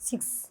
6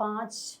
5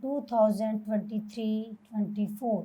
2023-24।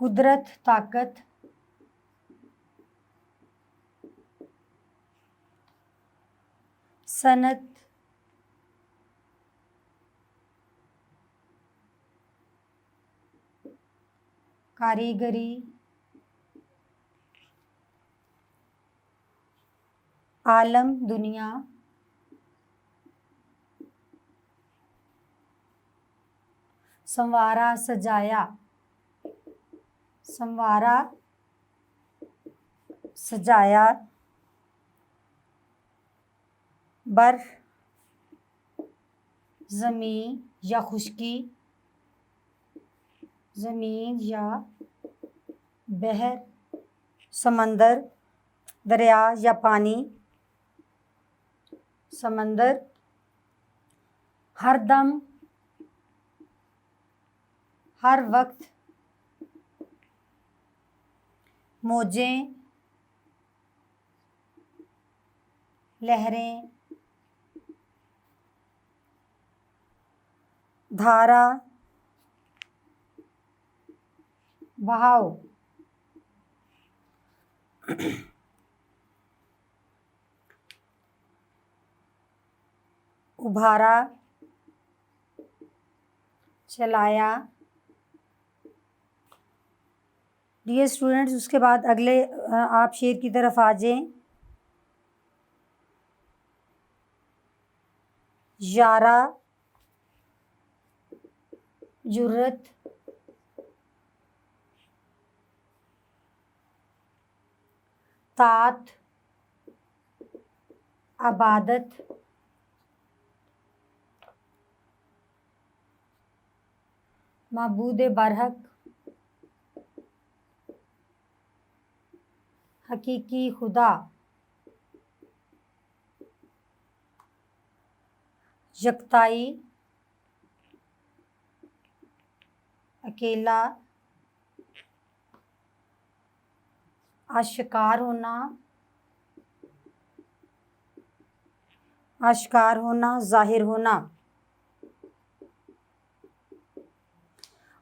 قدرت طاقت صنعت کاریگری عالم دنیا سنوارا سجایا سنوارا سجایا بر زمین یا خشکی زمین یا بحر سمندر دریا یا پانی سمندر ہر دم ہر وقت موجیں لہریں دھارا بہاؤ ابھارا چلایا۔ ڈیئر اسٹوڈنٹس، اس کے بعد اگلے آپ شعر کی طرف آ جائیں۔ یارہ جرت طاعت عبادت معبود برحق حقیقی خدا یکتائی اکیلا آشکار ہونا ظاہر ہونا۔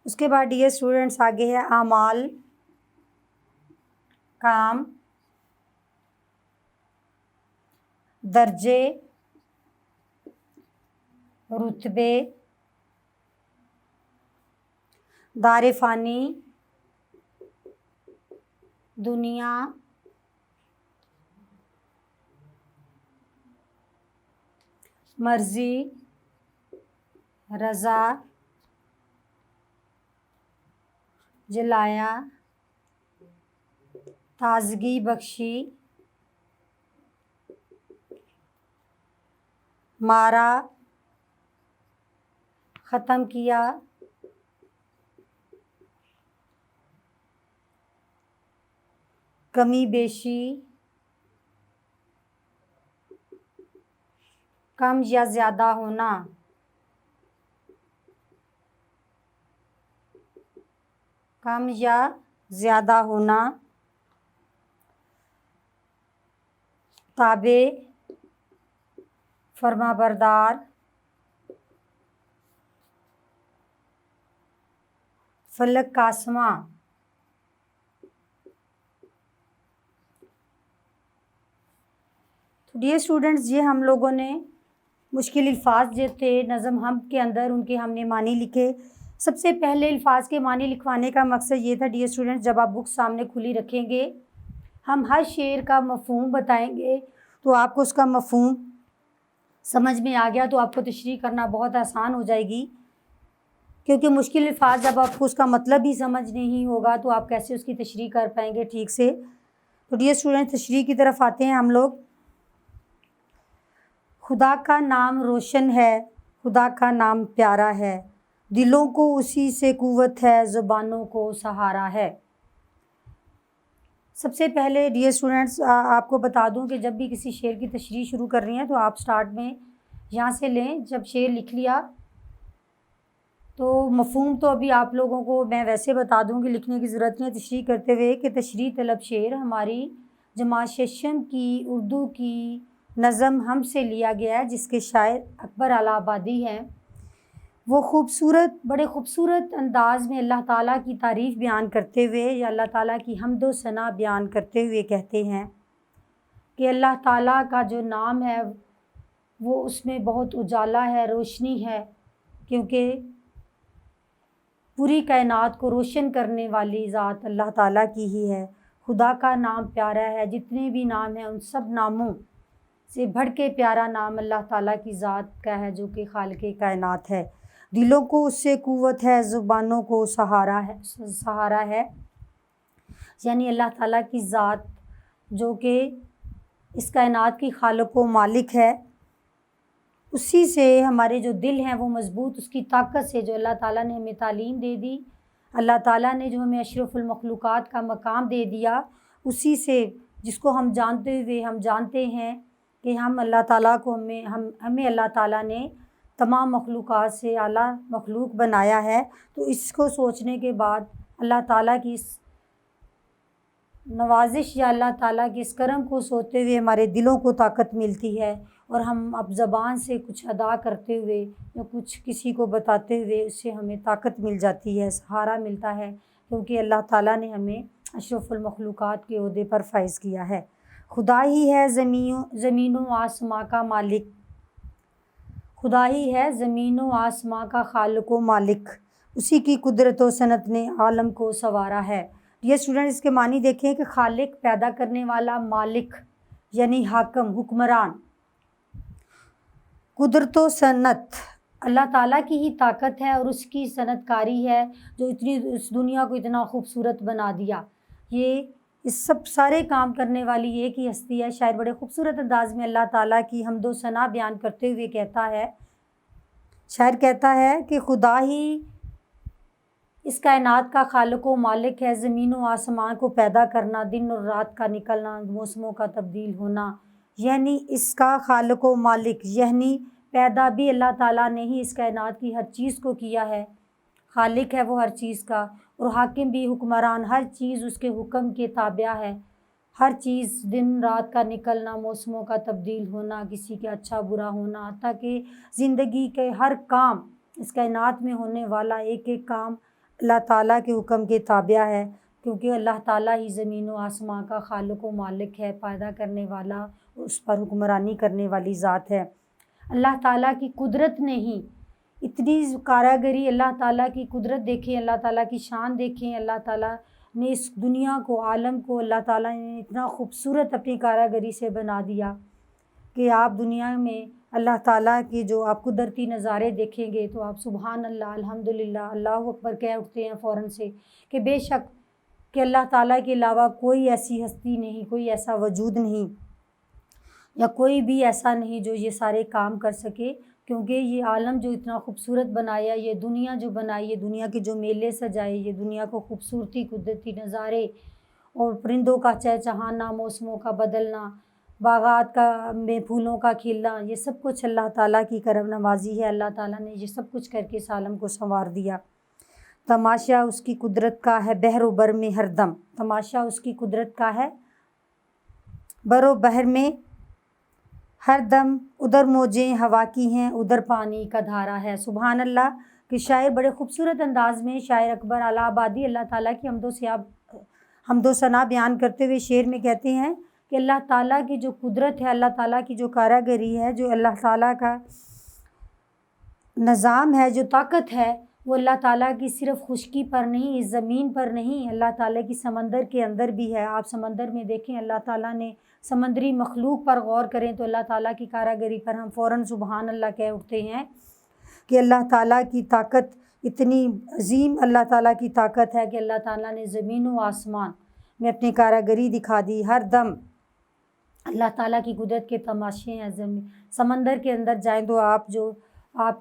اس کے بعد ڈیئر اسٹوڈنٹس آگے ہے اعمال کام درجے رتبے دار فانی دنیا مرضی رضا جلایا تازگی بخشی مارا ختم کیا کمی بیشی کم یا زیادہ ہونا کم یا زیادہ ہونا تابع فرما بردار فلک کا آسماں۔ تو ڈیئر اسٹوڈنٹس، یہ ہم لوگوں نے مشکل الفاظ جو تھے نظم ہم کے اندر ان کے ہم نے معنی لکھے۔ سب سے پہلے الفاظ کے معنی لکھوانے کا مقصد یہ تھا ڈیئر اسٹوڈنٹس، جب آپ بک سامنے کھلی رکھیں گے ہم ہر شعر کا مفہوم بتائیں گے تو آپ کو اس کا مفہوم سمجھ میں آ گیا تو آپ کو تشریح کرنا بہت آسان ہو جائے گی، کیونکہ مشکل الفاظ جب آپ کو اس کا مطلب ہی سمجھ نہیں ہوگا تو آپ کیسے اس کی تشریح کر پائیں گے ٹھیک سے۔ تو ڈیئر اسٹوڈنٹ تشریح کی طرف آتے ہیں ہم لوگ۔ خدا کا نام روشن ہے، خدا کا نام پیارا ہے، دلوں کو اسی سے قوت ہے، زبانوں کو سہارا ہے۔ سب سے پہلے ڈیئر اسٹوڈنٹس آپ کو بتا دوں کہ جب بھی کسی شعر کی تشریح شروع کر رہی ہیں تو آپ سٹارٹ میں یہاں سے لیں۔ جب شعر لکھ لیا تو مفہوم تو ابھی آپ لوگوں کو میں ویسے بتا دوں کہ لکھنے کی ضرورت نہیں ہے، تشریح کرتے ہوئے کہ تشریح طلب شعر ہماری جماعت ششم کی اردو کی نظم ہم سے لیا گیا ہے، جس کے شاعر اکبر الہ آبادی ہیں۔ وہ بڑے خوبصورت انداز میں اللہ تعالیٰ کی تعریف بیان کرتے ہوئے یا اللہ تعالیٰ کی حمد و ثنا بیان کرتے ہوئے کہتے ہیں کہ اللہ تعالیٰ کا جو نام ہے وہ اس میں بہت اجالا ہے، روشنی ہے، کیونکہ پوری کائنات کو روشن کرنے والی ذات اللہ تعالیٰ کی ہی ہے۔ خدا کا نام پیارا ہے، جتنے بھی نام ہیں ان سب ناموں سے بڑھ کے پیارا نام اللہ تعالیٰ کی ذات کا ہے جو کہ خالق کائنات ہے۔ دلوں کو اس سے قوت ہے، زبانوں کو سہارا ہے، یعنی اللہ تعالیٰ کی ذات جو کہ اس کائنات کی خالق و مالک ہے، اسی سے ہمارے جو دل ہیں وہ مضبوط، اس کی طاقت سے جو اللہ تعالیٰ نے ہمیں تعلیم دے دی، اللہ تعالیٰ نے جو ہمیں اشرف المخلوقات کا مقام دے دیا، اسی سے جس کو ہم جانتے ہوئے ہم جانتے ہیں کہ ہم اللہ تعالیٰ کو ہمیں اللہ تعالیٰ نے تمام مخلوقات سے اعلیٰ مخلوق بنایا ہے، تو اس کو سوچنے کے بعد اللہ تعالیٰ کی اس نوازش یا اللہ تعالیٰ کے اس کرم کو سوچتے ہوئے ہمارے دلوں کو طاقت ملتی ہے، اور ہم اب زبان سے کچھ ادا کرتے ہوئے یا کچھ کسی کو بتاتے ہوئے اس سے ہمیں طاقت مل جاتی ہے، سہارا ملتا ہے، کیونکہ اللہ تعالیٰ نے ہمیں اشرف المخلوقات کے عہدے پر فائز کیا ہے۔ خدا ہی ہے زمین و آسماں کا مالک، خدا ہی ہے زمین و آسماں کا خالق و مالک، اسی کی قدرت و صنعت نے عالم کو سنوارا ہے۔ یہ اسٹوڈنٹ اس کے معنی دیکھیں کہ خالق پیدا کرنے والا، مالک یعنی حاکم، حکمران، قدرت و صنعت اللہ تعالیٰ کی ہی طاقت ہے اور اس کی صنعت کاری ہے جو اس دنیا کو اتنا خوبصورت بنا دیا۔ یہ اس سب سارے کام کرنے والی ایک ہی ہستی ہے۔ شاعر بڑے خوبصورت انداز میں اللہ تعالیٰ کی حمد و ثنا بیان کرتے ہوئے کہتا ہے، شاعر کہتا ہے کہ خدا ہی اس کائنات کا خالق و مالک ہے، زمین و آسمان کو پیدا کرنا، دن اور رات کا نکلنا، موسموں کا تبدیل ہونا، یعنی اس کا خالق و مالک، یعنی پیدا بھی اللہ تعالیٰ نے ہی اس کائنات کی ہر چیز کو کیا ہے، خالق ہے وہ ہر چیز کا، اور حاکم بھی، حکمران، ہر چیز اس کے حکم کے تابع ہے، ہر چیز، دن رات کا نکلنا، موسموں کا تبدیل ہونا، کسی کا اچھا برا ہونا، حتیٰ کہ زندگی کے ہر کام، اس کائنات میں ہونے والا ایک ایک کام اللہ تعالیٰ کے حکم کے تابع ہے، کیونکہ اللہ تعالیٰ ہی زمین و آسمان کا خالق و مالک ہے، پیدا کرنے والا، اس پر حکمرانی کرنے والی ذات ہے۔ اللہ تعالیٰ کی قدرت نے ہی اتنی کاراگری، اللہ تعالیٰ کی قدرت دیکھیں، اللہ تعالیٰ کی شان دیکھیں، اللہ تعالیٰ نے اس دنیا کو، عالم کو اللہ تعالیٰ نے اتنا خوبصورت اپنی کاراگری سے بنا دیا کہ آپ دنیا میں اللہ تعالیٰ کی جو آپ قدرتی نظارے دیکھیں گے تو آپ سبحان اللہ، الحمدللہ، اللہ اکبر کہہ اٹھتے ہیں فوراً سے، کہ بے شک کہ اللہ تعالیٰ کے علاوہ کوئی ایسی ہستی نہیں، کوئی ایسا وجود نہیں، یا کوئی بھی ایسا نہیں جو یہ سارے کام کر سکے، کیونکہ یہ عالم جو اتنا خوبصورت بنایا، یہ دنیا جو بنائی، یہ دنیا کے جو میلے سجائے، یہ دنیا کو خوبصورتی، قدرتی نظارے اور پرندوں کا چہچہانا، موسموں کا بدلنا، باغات کا میں پھولوں کا کھلنا، یہ سب کچھ اللہ تعالیٰ کی کرم نوازی ہے۔ اللہ تعالیٰ نے یہ سب کچھ کر کے اس عالم کو سنوار دیا۔ تماشا اس کی قدرت کا ہے بحر و بر میں ہر دم، تماشا اس کی قدرت کا ہے بر و بحر میں ہر دم، ادھر موجیں ہوا کی ہیں، ادھر پانی کا دھارا ہے۔ سبحان اللہ، کہ شاعر بڑے خوبصورت انداز میں، شاعر اکبر الہ آبادی اللہ تعالیٰ کی حمد و ثنا بیان کرتے ہوئے شعر میں کہتے ہیں کہ اللہ تعالیٰ کی جو قدرت ہے، اللہ تعالیٰ کی جو کاراگری ہے، جو اللہ تعالیٰ کا نظام ہے، جو طاقت ہے، وہ اللہ تعالیٰ کی صرف خشکی پر نہیں، اس زمین پر نہیں، اللہ تعالیٰ کی سمندر کے اندر بھی ہے۔ آپ سمندر میں دیکھیں، اللہ تعالیٰ نے سمندری مخلوق پر غور کریں تو اللہ تعالیٰ کی کاراگری پر ہم فوراً سبحان اللہ کہہ اٹھتے ہیں کہ اللہ تعالیٰ کی طاقت اتنی عظیم، اللہ تعالیٰ کی طاقت ہے کہ اللہ تعالیٰ نے زمین و آسمان میں اپنی کاراگری دکھا دی۔ ہر دم اللہ تعالیٰ کی قدرت کے تماشے ہیں۔ سمندر کے اندر جائیں تو آپ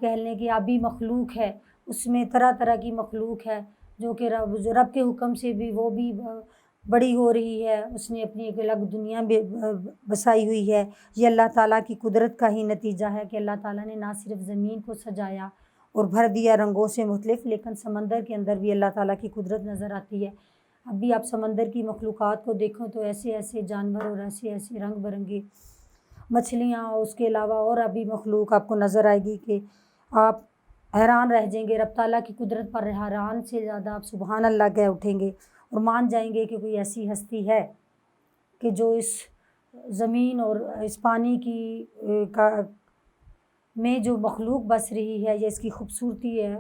کہہ لیں کہ آبی مخلوق ہے، اس میں طرح طرح کی مخلوق ہے جو کہ رب کے حکم سے بھی وہ بھی بڑی ہو رہی ہے، اس نے اپنی ایک الگ دنیا بسائی ہوئی ہے۔ یہ اللہ تعالیٰ کی قدرت کا ہی نتیجہ ہے کہ اللہ تعالیٰ نے نہ صرف زمین کو سجایا اور بھر دیا رنگوں سے مختلف، لیکن سمندر کے اندر بھی اللہ تعالیٰ کی قدرت نظر آتی ہے۔ اب بھی آپ سمندر کی مخلوقات کو دیکھو تو ایسے ایسے جانور اور ایسے ایسے رنگ برنگی مچھلیاں اور اس کے علاوہ اور ابھی مخلوق آپ کو نظر آئے گی کہ آپ حیران رہ جائیں گے، رب تعالیٰ کی قدرت پر حیران سے زیادہ آپ سبحان اللہ کہہ اٹھیں گے اور مان جائیں گے کہ کوئی ایسی ہستی ہے کہ جو اس زمین اور اس پانی کی میں جو مخلوق بس رہی ہے یا اس کی خوبصورتی ہے،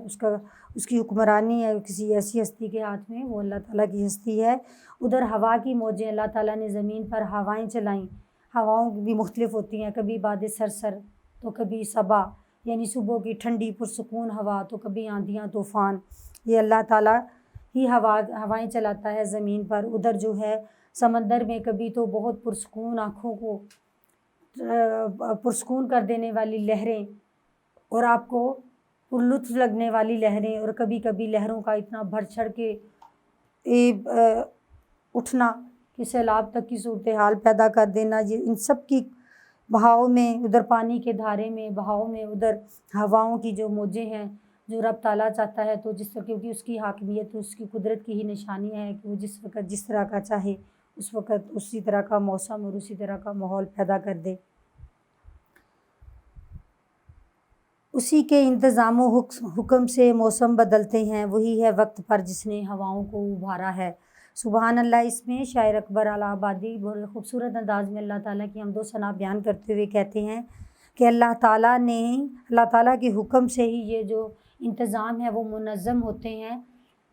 اس کی حکمرانی ہے کسی ایسی ہستی کے ہاتھ میں، وہ اللہ تعالیٰ کی ہستی ہے۔ ادھر ہوا کی موجیں اللہ تعالیٰ نے زمین پر ہوائیں چلائیں، ہواؤں بھی مختلف ہوتی ہیں، کبھی باد صرصر تو کبھی صبا یعنی صبح کی ٹھنڈی پرسکون ہوا، تو کبھی آندھیاں طوفان، یہ اللہ تعالیٰ ہی ہوائیں چلاتا ہے زمین پر۔ ادھر جو ہے سمندر میں کبھی تو بہت پرسکون، آنکھوں کو پرسکون کر دینے والی لہریں اور آپ کو پرلطف لگنے والی لہریں، اور کبھی کبھی لہروں کا اتنا بڑھ چڑھ کے اٹھنا کہ سیلاب تک کی صورتحال پیدا کر دینا، یہ ان سب کی بہاؤ میں، ادھر پانی کے دھارے میں بہاؤ میں، ادھر ہواؤں کی جو موجیں ہیں، جو رب تعالیٰ چاہتا ہے تو جس طرح، کیونکہ اس کی حاکمیت، اس کی قدرت کی ہی نشانیاں ہیں کہ وہ جس وقت جس طرح کا چاہے اس وقت اسی طرح کا موسم اور اسی طرح کا ماحول پیدا کر دے۔ اسی کے انتظام و حکم سے موسم بدلتے ہیں، وہی ہے وقت پر جس نے ہواؤں کو ابھارا ہے۔ سبحان اللہ۔ اس میں شاعر اکبر الہ آبادی بہت خوبصورت انداز میں اللہ تعالیٰ کی حمد و ثنا بیان کرتے ہوئے کہتے ہیں کہ اللہ تعالیٰ کے حکم سے ہی یہ جو انتظام ہے وہ منظم ہوتے ہیں۔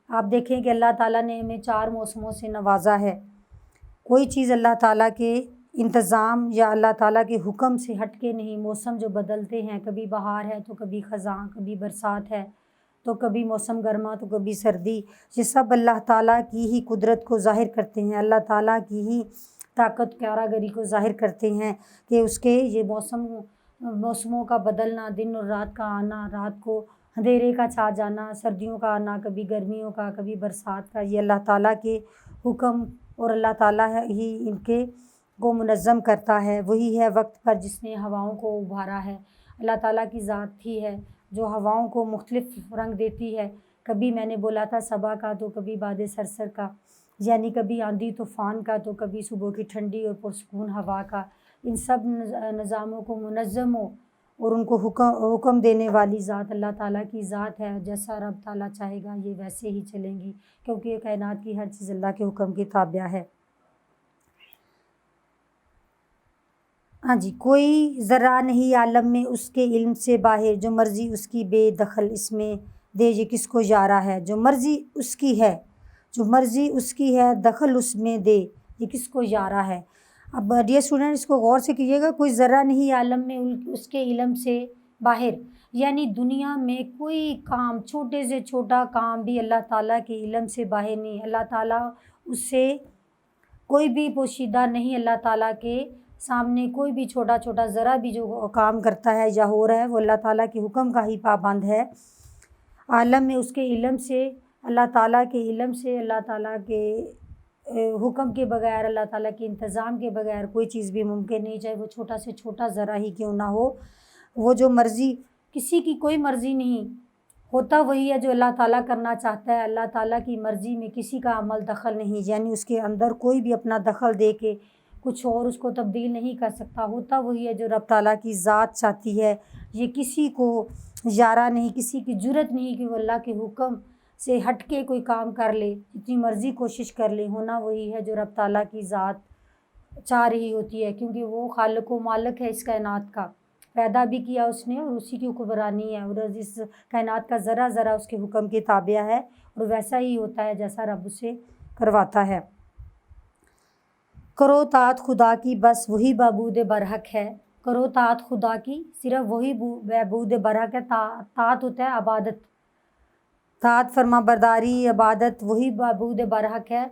آپ دیکھیں کہ اللہ تعالیٰ نے ہمیں 4 موسموں سے نوازا ہے، کوئی چیز اللہ تعالیٰ کے انتظام یا اللہ تعالیٰ کے حکم سے ہٹ کے نہیں۔ موسم جو بدلتے ہیں، کبھی بہار ہے تو کبھی خزاں، کبھی برسات ہے تو کبھی موسم گرما تو کبھی سردی، یہ سب اللہ تعالیٰ کی ہی قدرت کو ظاہر کرتے ہیں، اللہ تعالیٰ کی ہی طاقت کاراگری کو ظاہر کرتے ہیں کہ اس کے یہ موسموں کا بدلنا، دن اور رات کا آنا، رات کو اندھیرے کا چھا جانا، سردیوں کا آنا، کبھی گرمیوں کا، کبھی برسات کا، یہ اللہ تعالیٰ کے حکم اور اللہ تعالیٰ ہی ان کے کو منظم کرتا ہے۔ وہی ہے وقت پر جس نے ہواؤں کو ابھارا ہے، اللہ تعالیٰ کی ذات ہی ہے جو ہواؤں کو مختلف رنگ دیتی ہے، کبھی میں نے بولا تھا صبا کا تو کبھی باد صرصر کا، یعنی کبھی آندھی طوفان کا تو کبھی صبح کی ٹھنڈی اور پرسکون ہوا کا۔ ان سب نظاموں کو منظم ہو اور ان کو حکم دینے والی ذات اللہ تعالیٰ کی ذات ہے، جیسا رب تعالیٰ چاہے گا یہ ویسے ہی چلیں گی، کیونکہ یہ کائنات کی ہر چیز اللہ کے حکم کی تابع ہے۔ ہاں جی، کوئی ذرہ نہیں عالم میں اس کے علم سے باہر، جو مرضی اس کی بے دخل اس میں دے، یہ کس کو یارہ ہے۔ جو مرضی اس کی ہے، جو مرضی اس کی ہے، دخل اس میں دے، یہ کس کو یارہ ہے۔ اب ڈیئر اسٹوڈنٹ، اس کو غور سے کیجیے گا، کوئی ذرہ نہیں عالم میں اس کے علم سے باہر، یعنی دنیا میں کوئی کام، چھوٹے سے چھوٹا کام بھی اللہ تعالیٰ کے علم سے باہر نہیں۔ اللہ تعالیٰ اس سے کوئی بھی پوشیدہ نہیں، اللہ تعالیٰ کے سامنے کوئی بھی چھوٹا ذرا بھی جو کام کرتا ہے یا ہو رہا ہے وہ اللہ تعالیٰ کے حکم کا ہی پابند ہے۔ عالم میں اس کے علم سے، اللہ تعالیٰ کے علم سے، اللہ تعالیٰ کے حکم کے بغیر، اللہ تعالیٰ کے انتظام کے بغیر کوئی چیز بھی ممکن نہیں، چاہے وہ چھوٹا سے چھوٹا ذرا ہی کیوں نہ ہو۔ وہ جو مرضی، کسی کی کوئی مرضی نہیں ہوتا، وہی ہے جو اللہ تعالیٰ کرنا چاہتا ہے۔ اللہ تعالیٰ کی مرضی میں کسی کا عمل دخل نہیں، یعنی اس کے اندر کوئی بھی اپنا دخل دے کے کچھ اور اس کو تبدیل نہیں کر سکتا، ہوتا وہی ہے جو رب تعالیٰ کی ذات چاہتی ہے۔ یہ کسی کو یارہ نہیں، کسی کی جرت نہیں کہ وہ اللہ کے حکم سے ہٹ کے کوئی کام کر لے، جتنی مرضی کوشش کر لے، ہونا وہی ہے جو رب تعالیٰ کی ذات چاہ رہی ہوتی ہے، کیونکہ وہ خالق و مالک ہے اس کائنات کا، پیدا بھی کیا اس نے اور اسی کی حکمرانی ہے، اور اس کائنات کا ذرا ذرا اس کے حکم کے تابع ہے اور ویسا ہی ہوتا ہے جیسا رب اسے کرواتا ہے۔ کرو طاعت خدا کی، بس وہی معبود برحق ہے۔ کرو طاعت خدا کی، صرف وہی معبود برحق ہے۔ طاعت ہوتا ہے عبادت، طاعت فرما برداری، عبادت، وہی معبود برحق ہے۔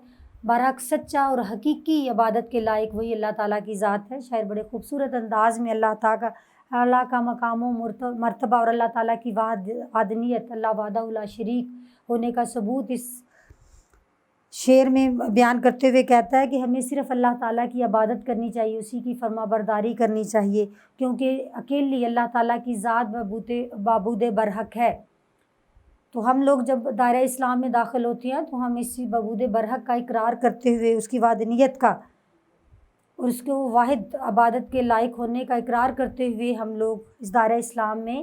برحق سچا اور حقیقی عبادت کے لائق وہی اللہ تعالیٰ کی ذات ہے۔ شاعر بڑے خوبصورت انداز میں اللہ کا مقام و مرتبہ اور اللہ تعالیٰ کی وحدانیت، اللہ وحدہ لا شریک ہونے کا ثبوت اس شعر میں بیان کرتے ہوئے کہتا ہے کہ ہمیں صرف اللہ تعالیٰ کی عبادت کرنی چاہیے، اسی کی فرما برداری کرنی چاہیے، کیونکہ اکیلی اللہ تعالیٰ کی ذات معبود برحق ہے۔ تو ہم لوگ جب دائرہ اسلام میں داخل ہوتے ہیں تو ہم اسی معبود برحق کا اقرار کرتے ہوئے، اس کی وحدانیت کا اور اس کو واحد عبادت کے لائق ہونے کا اقرار کرتے ہوئے ہم لوگ اس دائرہ اسلام میں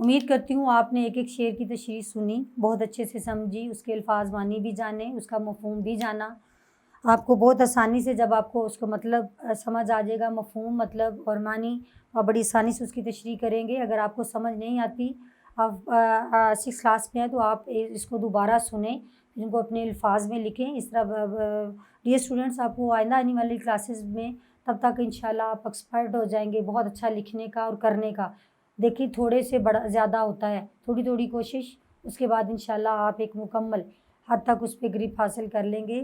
امید کرتی ہوں آپ نے ایک ایک شعر کی تشریح سنی، بہت اچھے سے سمجھی، اس کے الفاظ معنی بھی جانے، اس کا مفہوم بھی جانا۔ آپ کو بہت آسانی سے جب آپ کو اس کا مطلب سمجھ آ جائے گا، مفہوم مطلب اور معنی، آپ بڑی آسانی سے اس کی تشریح کریں گے۔ اگر آپ کو سمجھ نہیں آتی، آپ 6 کلاس میں ہیں تو آپ اس کو دوبارہ سنیں، ان کو اپنے الفاظ میں لکھیں۔ اس طرح ڈیئر اسٹوڈنٹس، آپ کو آئندہ آنے والی کلاسز میں تب تک انشاءاللہ آپ ایکسپرٹ ہو جائیں گے بہت اچھا لکھنے کا اور کرنے کا۔ دیکھیے تھوڑے سے بڑا زیادہ ہوتا ہے، تھوڑی تھوڑی کوشش، اس کے بعد انشاءاللہ آپ ایک مکمل حد تک اس پہ گرپ حاصل کر لیں گے،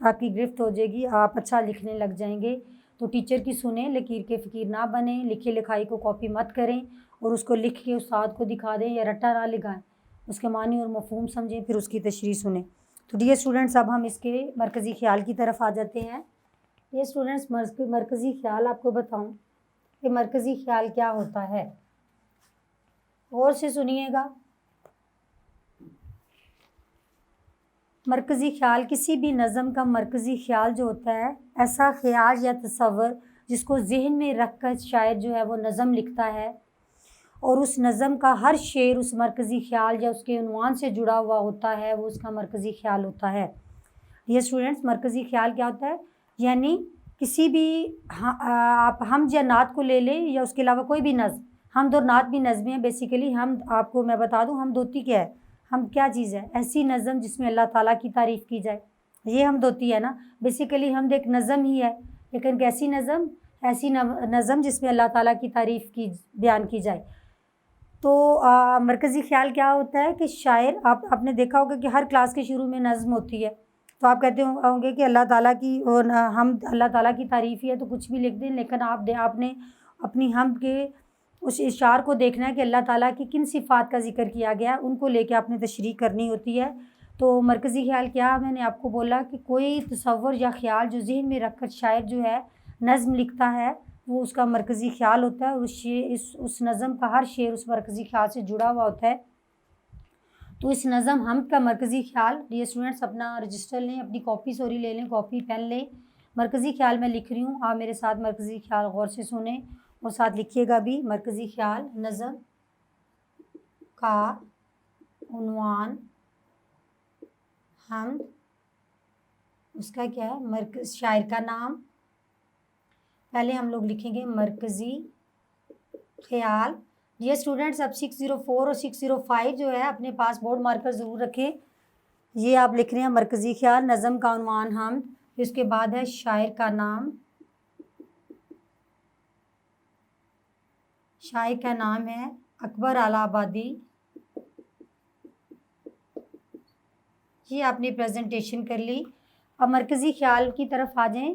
آپ کی گرفت ہو جائے گی، آپ اچھا لکھنے لگ جائیں گے۔ تو ٹیچر کی سنیں، لکیر کے فقیر نہ بنیں، لکھے لکھائی کو کاپی مت کریں اور اس کو لکھ کے استاد کو دکھا دیں یا رٹا نہ لگائیں، اس کے معنی اور مفہوم سمجھیں، پھر اس کی تشریح سنیں۔ تو ڈیئر اسٹوڈنٹس، اب ہم اس کے مرکزی خیال کی طرف آ جاتے ہیں۔ ڈیئر اسٹوڈنٹس، مرکزی خیال آپ کو بتاؤں کہ مرکزی خیال کیا ہوتا ہے، غور سے سنیے گا۔ مرکزی خیال کسی بھی نظم کا مرکزی خیال جو ہوتا ہے، ایسا خیال یا تصور جس کو ذہن میں رکھ کر شاعر جو ہے وہ نظم لکھتا ہے اور اس نظم کا ہر شعر اس مرکزی خیال یا اس کے عنوان سے جڑا ہوا ہوتا ہے، وہ اس کا مرکزی خیال ہوتا ہے۔ یہ اسٹوڈنٹس، مرکزی خیال کیا ہوتا ہے؟ یعنی کسی بھی آپ حمد یا نعت کو لے لیں یا اس کے علاوہ کوئی بھی نظم، حمد اور نعت بھی نظمیں ہیں بیسیکلی۔ حمد آپ کو میں بتا دوں، حمد ہوتی کیا ہے؟ حمد کیا چیز ہے؟ ایسی نظم جس میں اللہ تعالیٰ کی تعریف کی جائے، یہ حمد ہوتی ہے نا۔ بیسیکلی حمد ایک نظم ہی ہے، لیکن کیسی نظم؟ ایسی نظم جس میں اللہ تعالیٰ کی تعریف کی بیان کی جائے۔ تو مرکزی خیال کیا ہوتا ہے کہ شاعر، آپ نے دیکھا ہوگا کہ ہر کلاس کے شروع میں نظم ہوتی ہے، تو آپ کہتے ہوں گے کہ اللہ تعالیٰ کی حمد، اللہ تعالیٰ کی تعریف ہی ہے تو کچھ بھی لکھ دیں، لیکن آپ نے اپنی حمد کے اس اشعار کو دیکھنا ہے کہ اللہ تعالیٰ کی کن صفات کا ذکر کیا گیا ہے، ان کو لے کے آپ نے تشریح کرنی ہوتی ہے۔ تو مرکزی خیال کیا؟ میں نے آپ کو بولا کہ کوئی تصور یا خیال جو ذہن میں رکھ کر شاعر جو ہے نظم لکھتا ہے، وہ اس کا مرکزی خیال ہوتا ہے، اور اس نظم کا ہر شعر اس مرکزی خیال سے جڑا ہوا ہوتا ہے۔ تو اس نظم حمد کا مرکزی خیال، ڈیئر اسٹوڈنٹس اپنا رجسٹر لیں، اپنی کاپی لے لیں، کاپی پین لیں۔ مرکزی خیال میں لکھ رہی ہوں، آپ میرے ساتھ مرکزی خیال غور سے سنیں اور ساتھ لکھیے گا بھی۔ مرکزی خیال، نظم کا عنوان حمد، اس کا کیا ہے؟ شاعر کا نام۔ پہلے ہم لوگ لکھیں گے مرکزی خیال۔ یہ اسٹوڈنٹس اب 604 اور 605 جو ہے اپنے پاس بورڈ مارکر ضرور رکھیں۔ یہ آپ لکھ رہے ہیں مرکزی خیال، نظم کا عنوان حمد، اس کے بعد ہے شاعر کا نام۔ شاعر کا نام ہے اکبر اعلیٰ آبادی۔ یہ آپ نے پریزنٹیشن کر لی۔ اب مرکزی خیال کی طرف آ جائیں۔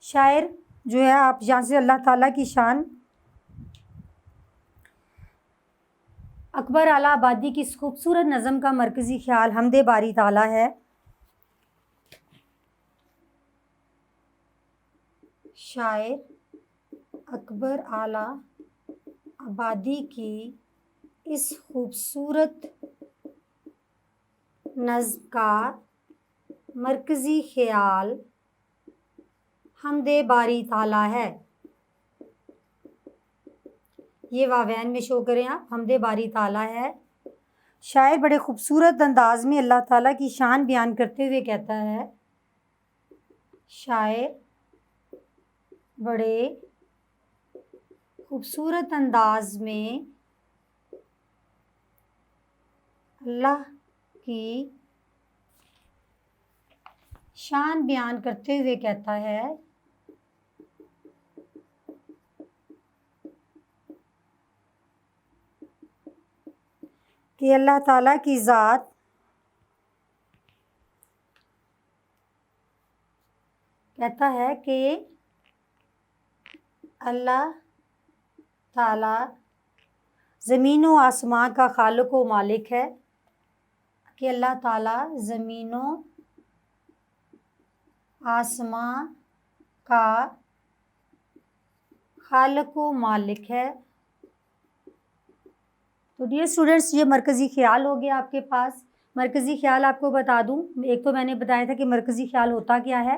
شاعر جو ہے، آپ یہاں سے اللہ تعالیٰ کی شان، اکبر اعلیٰ آبادی کی اس خوبصورت نظم کا مرکزی خیال حمد باری تعالیٰ ہے۔ شاعر اکبر اعلیٰ آبادی کی اس خوبصورت نظم کا مرکزی خیال حمد باری تعالیٰ ہے۔ یہ واوین میں شو کریں آپ، حمد باری تعالیٰ ہے۔ شاعر بڑے خوبصورت انداز میں اللہ تعالیٰ کی شان بیان کرتے ہوئے کہتا ہے، شاعر بڑے خوبصورت انداز میں اللہ کی شان بیان کرتے ہوئے کہتا ہے کہ اللہ تعالیٰ کی ذات کہتا ہے کہ اللہ تعالیٰ زمین و آسمان کا خالق و مالک ہے، کہ اللہ تعالیٰ زمین و آسمان کا خالق و مالک ہے۔ تو ڈیئر اسٹوڈنٹس، یہ مرکزی خیال ہو گیا آپ کے پاس۔ مرکزی خیال آپ کو بتا دوں، ایک تو میں نے بتایا تھا کہ مرکزی خیال ہوتا کیا ہے،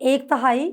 1/3,